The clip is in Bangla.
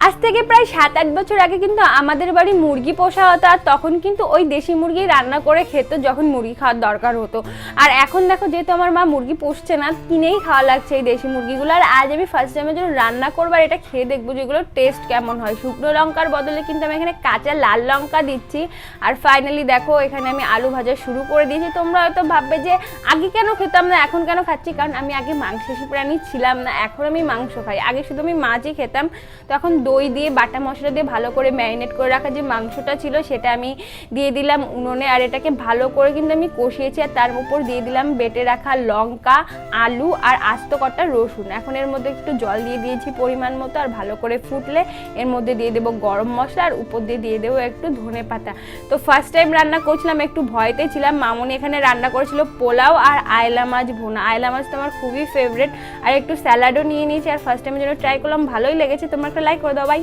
আজ থেকে প্রায় 7-8 বছর আগে কিন্তু আমাদের বাড়ি মুরগি পোষা হতো, আর তখন কিন্তু ওই দেশি মুরগি রান্না করে খেত যখন মুরগি খাওয়ার দরকার হতো। আর এখন দেখো যেহেতু আমার মা মুরগি পুষছে না, কিনেই খাওয়া লাগছে এই দেশি মুরগিগুলো। আর আজ আমি ফার্স্ট টাইমের জন্য রান্না করবো, আর এটা খেয়ে দেখবো যেগুলোর টেস্ট কেমন হয়। শুকনো লঙ্কার বদলে কিন্তু আমি এখানে কাঁচা লাল লঙ্কা দিচ্ছি। আর ফাইনালি দেখো এখানে আমি আলু ভাজা শুরু করে দিয়েছি। তোমরা হয়তো ভাববে যে আগে কেন খেতাম না, এখন কেন খাচ্ছি? কারণ আমি আগে মাংসাশী প্রাণী ছিলাম না, এখন আমি মাংস খাই। আগে শুধু আমি মাছই খেতাম। তখন দই দিয়ে বাটা মশলা দিয়ে ভালো করে ম্যারিনেট করে রাখা যে মাংসটা ছিল সেটা আমি দিয়ে দিলাম উনুনে, আর এটাকে ভালো করে কিন্তু আমি কষিয়েছি। আর তার উপর দিয়ে দিলাম বেটে রাখা লঙ্কা, আলু আর আস্ত কটা রসুন। এখন এর মধ্যে একটু জল দিয়ে দিয়েছি পরিমাণ মতো, আর ভালো করে ফুটলে এর মধ্যে দিয়ে দেবো গরম মশলা, আর উপর দিয়ে দেবো একটু ধনে পাতা। তো ফার্স্ট টাইম রান্না করছিলাম, একটু ভয়তে ছিলাম। মামনি এখানে রান্না করেছিল পোলাও আর আয়লা মাছ ভুনা। আয়লা মাছ তো আমার খুবই ফেভারিট। আর একটু স্যালাডও নিয়ে নিয়েছি। আর ফার্স্ট টাইমের জন্য ট্রাই করলাম, ভালোই লেগেছে। তোমরা একটা লাইক করে দাও ভাই।